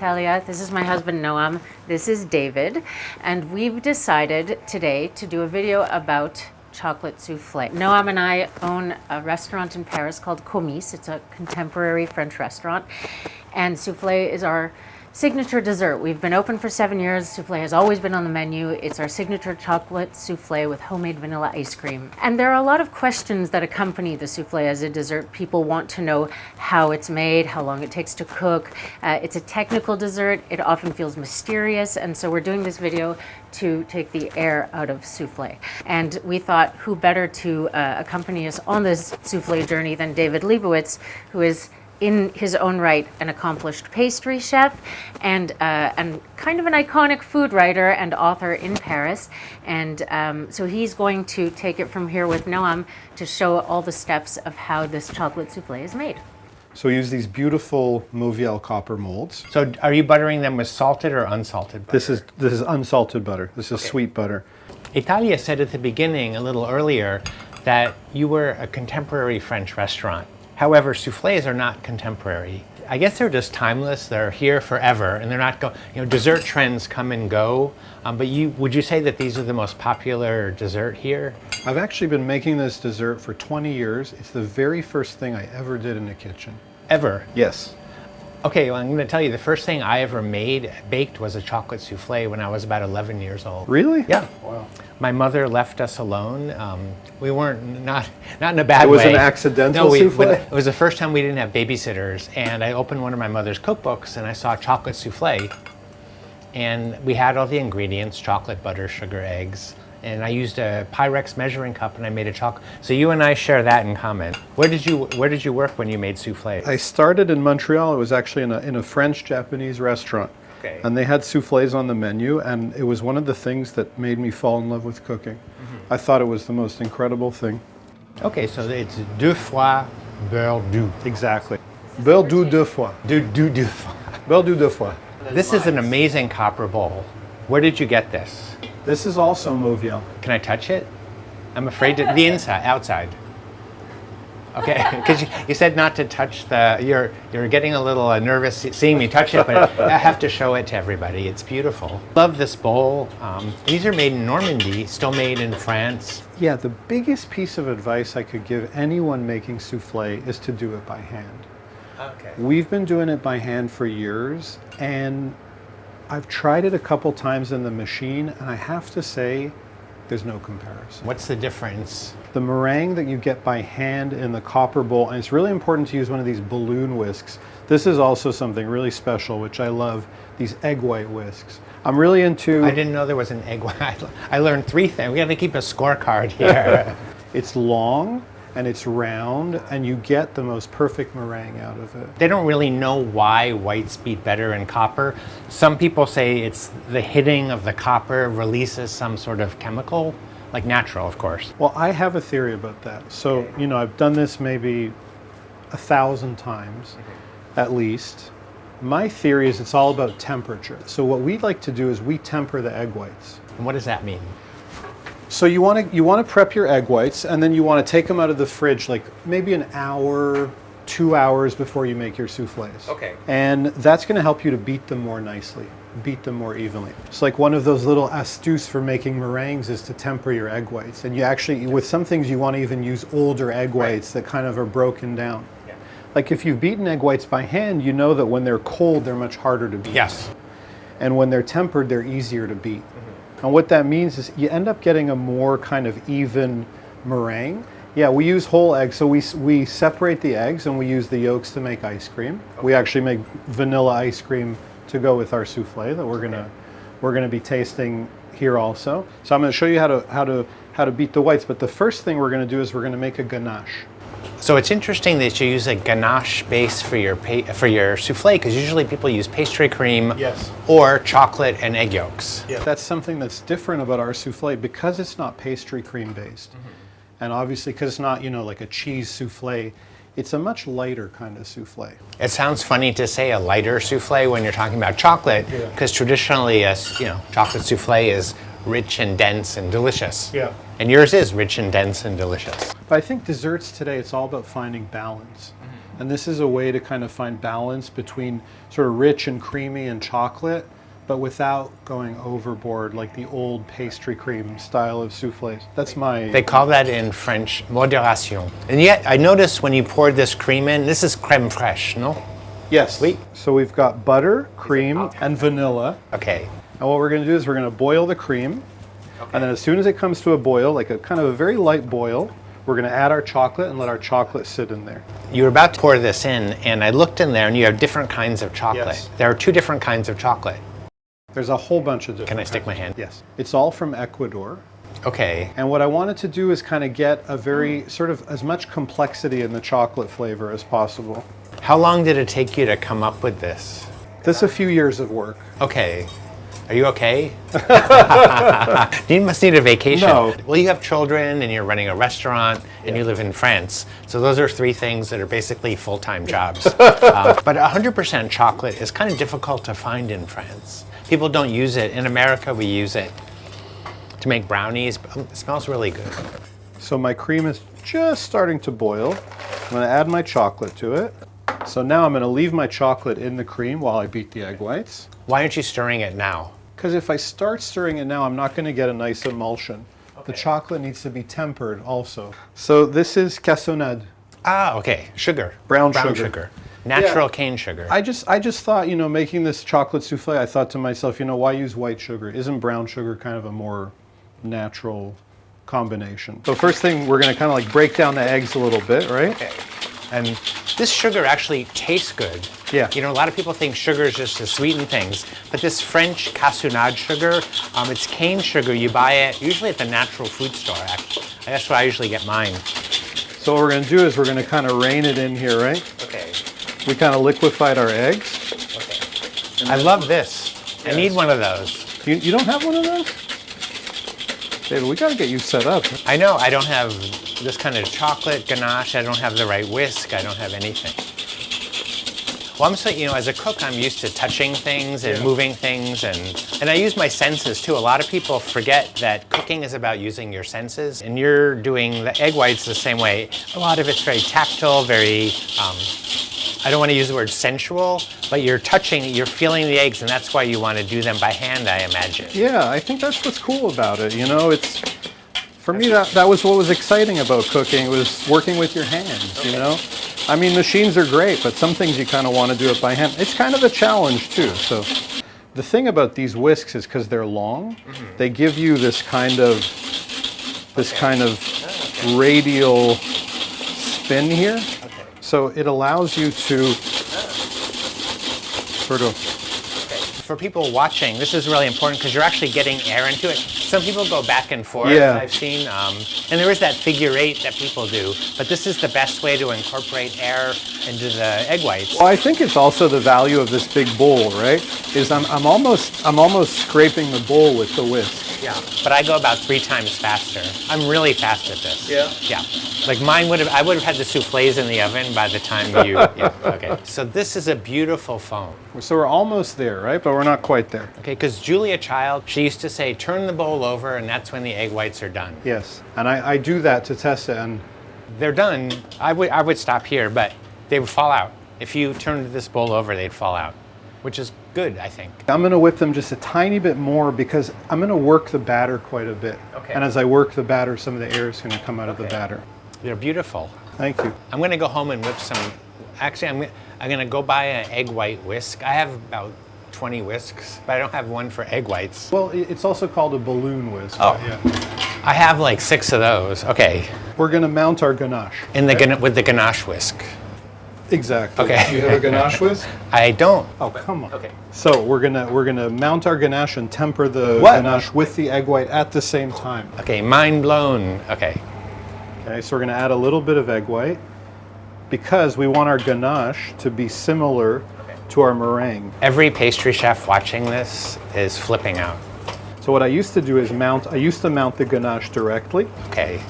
Italia. This is my husband, Noam. This is David. And we've decided today to do a video about chocolate souffle. Noam and I own a restaurant in Paris called Comice. It's a contemporary French restaurant. And souffle is our signature dessert. We've been open for 7 years. Souffle has always been on the menu. It's our signature chocolate souffle with homemade vanilla ice cream. And there are a lot of questions that accompany the souffle as a dessert. People want to know how it's made, how long it takes to cook. It's a technical dessert. It often feels mysterious. And so we're doing this video to take the air out of souffle. And we thought who better to accompany us on this souffle journey than David Leibowitz, who is in his own right an accomplished pastry chef and kind of an iconic food writer and author in Paris. And so he's going to take it from here with Noam to show all the steps of how this chocolate souffle is made. So we use these beautiful Mauviel copper molds. So are you buttering them with salted or unsalted butter? This is unsalted butter. This is sweet butter. Italia said at the beginning, a little earlier, that you were a contemporary French restaurant. However, soufflés are not contemporary. I guess they're just timeless. They're here forever, and they're not dessert trends come and go. But would you say that these are the most popular dessert here? I've actually been making this dessert for 20 years. It's the very first thing I ever did in the kitchen. Ever? Yes. Okay, well, I'm going to tell you, the first thing I ever baked was a chocolate souffle when I was about 11 years old. Really? Yeah. Wow. My mother left us alone. We weren't, not in a bad way. It was an accidental souffle? It was the first time we didn't have babysitters, and I opened one of my mother's cookbooks and I saw chocolate souffle. And we had all the ingredients: chocolate, butter, sugar, eggs. And I used a Pyrex measuring cup and I made a chocolate. So you and I share that in common. Where did you work when you made soufflés? I started in Montreal. It was actually in a French-Japanese restaurant. Okay. And they had soufflés on the menu, and it was one of the things that made me fall in love with cooking. I thought it was the most incredible thing. Okay, so it's deux fois beurre doux. Exactly. Beurre doux deux fois. Deux fois. Beurre doux deux fois. This is an amazing copper bowl. Where did you get this? This is also Mauviel. Can I touch it? I'm afraid to, the inside, outside. Okay, because you said not to touch you're getting a little nervous seeing me touch it, but I have to show it to everybody. It's beautiful. Love this bowl. These are made in Normandy, still made in France. Yeah, the biggest piece of advice I could give anyone making souffle is to do it by hand. Okay. We've been doing it by hand for years, and I've tried it a couple times in the machine, and I have to say, there's no comparison. What's the difference? The meringue that you get by hand in the copper bowl, and it's really important to use one of these balloon whisks. This is also something really special, which I love, these egg white whisks. I'm really into... I didn't know there was an egg white. I learned 3 things. We got to keep a scorecard here. It's long, and it's round, and you get the most perfect meringue out of it. They don't really know why whites beat better in copper. Some people say it's the hitting of the copper releases some sort of chemical, like natural, of course. Well, I have a theory about that. So, I've done this maybe 1,000 times, at least. My theory is it's all about temperature. So what we like to do is we temper the egg whites. And what does that mean? So you want to prep your egg whites, and then you want to take them out of the fridge like maybe an hour, 2 hours before you make your soufflés. Okay. And that's going to help you to beat them more nicely, beat them more evenly. It's like one of those little astuces for making meringues is to temper your egg whites. And you actually, with some things, you want to even use older egg whites that kind of are broken down. Yeah. Like if you've beaten egg whites by hand, you know that when they're cold, they're much harder to beat. Yes. And when they're tempered, they're easier to beat. And what that means is you end up getting a more kind of even meringue. Yeah, we use whole eggs, so we separate the eggs and we use the yolks to make ice cream. Okay. We actually make vanilla ice cream to go with our souffle that we're gonna be tasting here also. So I'm gonna show you how to beat the whites, but the first thing we're gonna do is we're gonna make a ganache. So it's interesting that you use a ganache base for your souffle, because usually people use pastry cream or chocolate and egg yolks. Yeah. That's something that's different about our souffle because it's not pastry cream based. And obviously because it's not, like a cheese souffle, it's a much lighter kind of souffle. It sounds funny to say a lighter souffle when you're talking about chocolate, because traditionally, chocolate souffle is rich and dense and delicious. Yeah. And yours is rich and dense and delicious. But I think desserts today, it's all about finding balance. And this is a way to kind of find balance between sort of rich and creamy and chocolate, but without going overboard like the old pastry cream style of soufflés. That's my... They call that in French modération. And yet, I noticed when you poured this cream in, this is crème fraîche, no? Yes. Oui. So we've got butter, cream, and vanilla. Okay. And what we're going to do is we're going to boil the cream. And then as soon as it comes to a boil, like a kind of a very light boil, we're going to add our chocolate and let our chocolate sit in there. You were about to pour this in, and I looked in there, and you have different kinds of chocolate. Yes. There are 2 different kinds of chocolate. There's a whole bunch of different Can I stick kinds. my hand? Yes. It's all from Ecuador. Okay. And what I wanted to do is kind of get a very sort of as much complexity in the chocolate flavor as possible. How long did it take you to come up with this? This is a few years of work. Okay. Are you okay? You must need a vacation. No. Well, you have children and you're running a restaurant and you live in France. So those are 3 things that are basically full-time jobs. But 100% chocolate is kind of difficult to find in France. People don't use it. In America, we use it to make brownies. It smells really good. So my cream is just starting to boil. I'm going to add my chocolate to it. So now I'm going to leave my chocolate in the cream while I beat the egg whites. Why aren't you stirring it now? Because if I start stirring it now, I'm not going to get a nice emulsion. The chocolate needs to be tempered also. So this is cassonade. Ah, okay. Sugar. Brown sugar. Natural Yeah. cane sugar. I just thought, you know, making this chocolate souffle, I thought to myself, you know, why use white sugar? Isn't brown sugar kind of a more natural combination? So first thing, we're going to kind of like break down the eggs a little bit, right? Okay. And this sugar actually tastes good. Yeah. You know, a lot of people think sugar is just to sweeten things, but this French cassonade sugar, it's cane sugar. You buy it usually at the natural food store, actually. That's where I usually get mine. So what we're going to do is we're going to kind of rain it in here, right? Okay. We kind of liquefied our eggs. Okay. I love this. I need one of those. You don't have one of those? David, we got to get you set up. I know, I don't have this kind of chocolate ganache. I don't have the right whisk. I don't have anything. Well, I'm saying, you know, as a cook, I'm used to touching things and moving things, and I use my senses too. A lot of people forget that cooking is about using your senses, and you're doing the egg whites the same way. A lot of it's very tactile, very, I don't want to use the word sensual, but you're touching, you're feeling the eggs, and that's why you want to do them by hand, I imagine. Yeah, I think that's what's cool about it. You know, it's, for me, that was what was exciting about cooking, was working with your hands, you know? I mean, machines are great, but some things you kind of want to do it by hand. It's kind of a challenge too. So the thing about these whisks is because they're long, they give you this kind of radial spin here. So it allows you to sort of... For people watching, this is really important because you're actually getting air into it. Some people go back and forth, Yeah. I've seen, and there is that figure 8 that people do, but this is the best way to incorporate air into the egg whites. Well, I think it's also the value of this big bowl, right? Is I'm almost scraping the bowl with the whisk. Yeah, but I go about 3 times faster. I'm really fast at this. Yeah? Yeah. Like I would have had the soufflés in the oven by the time you, yeah, okay. So this is a beautiful foam. So we're almost there, right? But we're not quite there. Okay, because Julia Child, she used to say, turn the bowl over, and that's when the egg whites are done. Yes, and I do that to test it, and They're done. I would stop here, but they would fall out. If you turned this bowl over, they'd fall out, which is good, I think. I'm going to whip them just a tiny bit more because I'm going to work the batter quite a bit. Okay. And as I work the batter, some of the air is going to come out of the batter. They're beautiful. Thank you. I'm gonna go home and whip some. Actually, I'm gonna go buy an egg white whisk. I have about 20 whisks, but I don't have one for egg whites. Well, it's also called a balloon whisk. Oh. Yeah. I have like 6 of those. Okay. We're going to mount our ganache. With the ganache whisk. Exactly. Okay. Do you have a ganache whisk? I don't. Oh, come on. Okay. So we're gonna mount our ganache and temper the What? ganache with the egg white at the same time. Okay, mind blown. Okay. Okay, so we're going to add a little bit of egg white because we want our ganache to be similar to our meringue. Every pastry chef watching this is flipping out. So what I used to do is mount the ganache directly, Okay.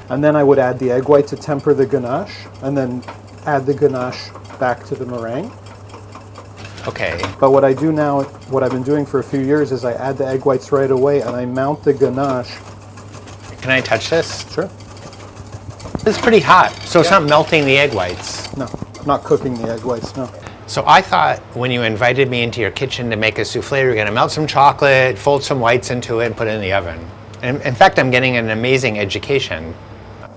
and then I would add the egg white to temper the ganache, and then add the ganache back to the meringue. Okay. But what I do now, what I've been doing for a few years, is I add the egg whites right away, and I mount the ganache. Can I touch this? Sure. It's pretty hot, so it's not melting the egg whites. No, not cooking the egg whites, no. So I thought when you invited me into your kitchen to make a souffle, you're gonna melt some chocolate, fold some whites into it, and put it in the oven. And in fact, I'm getting an amazing education.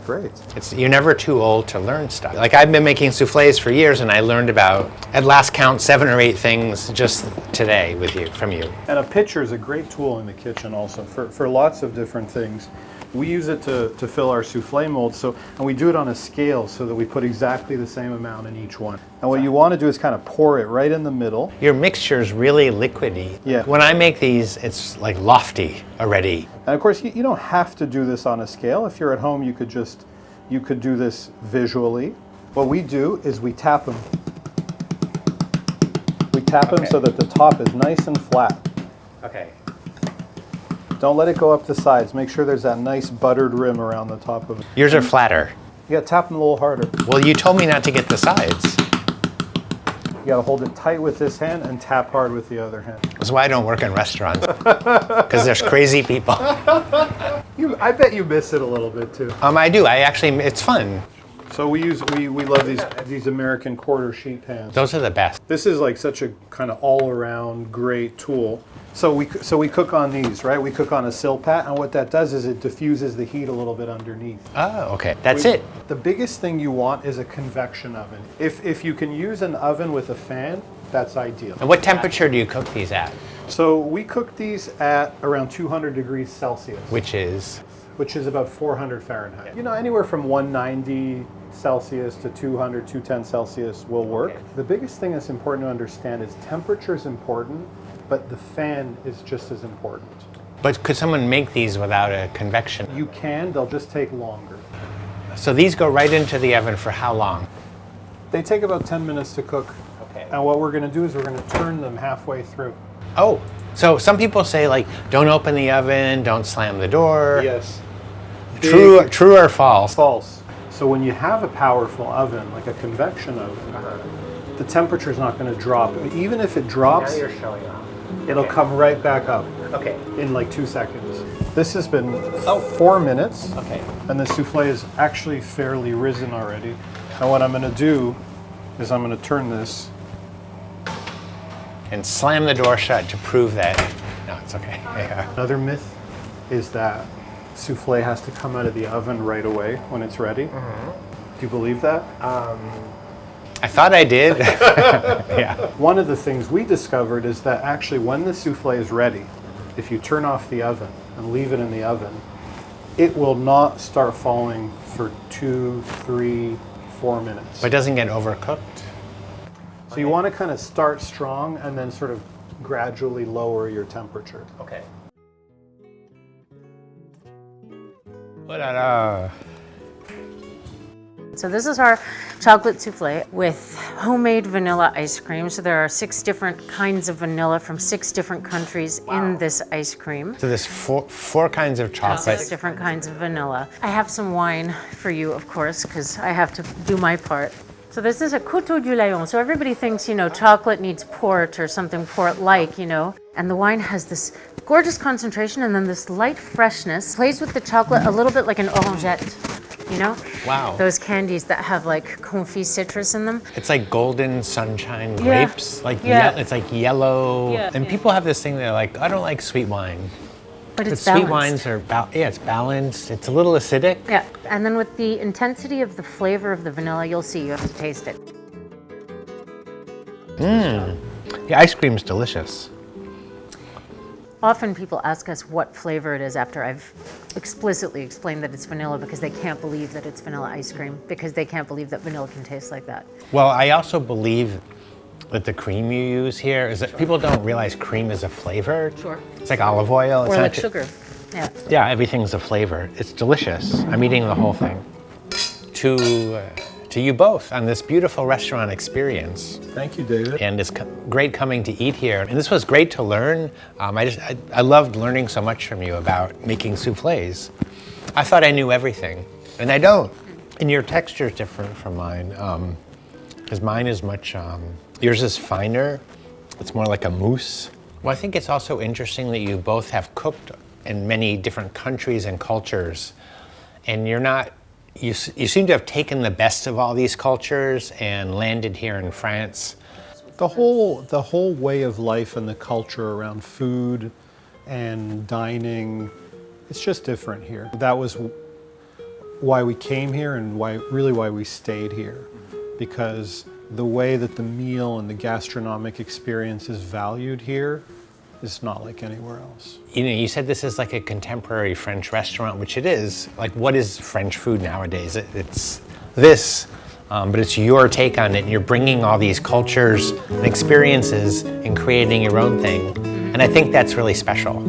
Great. You're never too old to learn stuff. Like I've been making souffles for years, and I learned about, at last count, 7 or 8 things just today from you. And a pitcher is a great tool in the kitchen also for lots of different things. We use it to fill our souffle molds, and we do it on a scale so that we put exactly the same amount in each one. And what you want to do is kind of pour it right in the middle. Your mixture is really liquidy. Yeah. When I make these, it's like lofty already. And of course, you don't have to do this on a scale. If you're at home, you could do this visually. What we do is we tap them. We tap them so that the top is nice and flat. Okay. Don't let it go up the sides. Make sure there's that nice buttered rim around the top of it. Yours are flatter. You gotta tap them a little harder. Well, you told me not to get the sides. You gotta hold it tight with this hand and tap hard with the other hand. That's why I don't work in restaurants, because there's crazy people. I bet you miss it a little bit too. I do. It's fun. So we love these American quarter sheet pans. Those are the best. This is like such a kind of all-around great tool. So we cook on these, right? We cook on a silpat, and what that does is it diffuses the heat a little bit underneath. Oh, okay. That's it. The biggest thing you want is a convection oven. If you can use an oven with a fan, that's ideal. And what temperature do you cook these at? So we cook these at around 200 degrees Celsius. Which is About 400 Fahrenheit. You know, anywhere from 190 Celsius to 200, 210 Celsius will work. Okay. The biggest thing that's important to understand is temperature is important, but the fan is just as important. But could someone make these without a convection? You can, they'll just take longer. So these go right into the oven for how long? They take about 10 minutes to cook. Okay. And what we're gonna do is we're gonna turn them halfway through. Oh, so some people say like, don't open the oven, don't slam the door. Yes. True or false? False. So when you have a powerful oven, like a convection oven, the temperature is not going to drop. Even if it drops, showing off. it'll come right back up Okay. in like 2 seconds. This has been 4 minutes, Okay. and the souffle is actually fairly risen already. And what I'm going to do is I'm going to turn this. And slam the door shut to prove that. No, it's okay. Yeah. Another myth is that souffle has to come out of the oven right away when it's ready. Do you believe that? I thought I did. Yeah. One of the things we discovered is that actually when the souffle is ready, if you turn off the oven and leave it in the oven, it will not start falling for 2, 3, 4 minutes. But it doesn't get overcooked. So you want to kind of start strong and then sort of gradually lower your temperature. Okay. Ta-da. So this is our chocolate souffle with homemade vanilla ice cream. So there are 6 different kinds of vanilla from 6 different countries in this ice cream. So there's four kinds of chocolate. 6 different kinds of vanilla. I have some wine for you, of course, because I have to do my part. So this is a Coteau du Lion. So everybody thinks, chocolate needs port or something port-like, And the wine has this gorgeous concentration and then this light freshness. Plays with the chocolate a little bit like an orangette, Wow. Those candies that have like confit citrus in them. It's like golden sunshine Yeah. grapes. Like Yeah. it's like yellow. Yeah. And people have this thing, they're like, I don't like sweet wine. But But it's sweet balanced. wines are, it's balanced. It's a little acidic. Yeah, and then with the intensity of the flavor of the vanilla, you'll see, you have to taste it. The ice cream's delicious. Often people ask us what flavor it is after I've explicitly explained that it's vanilla because they can't believe that it's vanilla ice cream, because they can't believe that vanilla can taste like that. Well, I also believe that the cream you use here is that people don't realize cream is a flavor. Sure. It's like olive oil. It's Or not like ju- sugar. Yeah. Yeah, everything's a flavor. It's delicious. I'm eating the whole thing. To you both on this beautiful restaurant experience. Thank you, David. And it's great coming to eat here. And this was great to learn. I loved learning so much from you about making soufflés. I thought I knew everything, and I don't. And your texture is different from mine, because mine is much, yours is finer. It's more like a mousse. Well, I think it's also interesting that you both have cooked in many different countries and cultures, and you're not You seem to have taken the best of all these cultures and landed here in France. The whole way of life and the culture around food and dining, it's just different here. That was why we came here and why we stayed here, because the way that the meal and the gastronomic experience is valued here is not like anywhere else. You know, you said this is like a contemporary French restaurant, which it is. Like, what is French food nowadays? It's this, but it's your take on it. And you're bringing all these cultures and experiences and creating your own thing. And I think that's really special.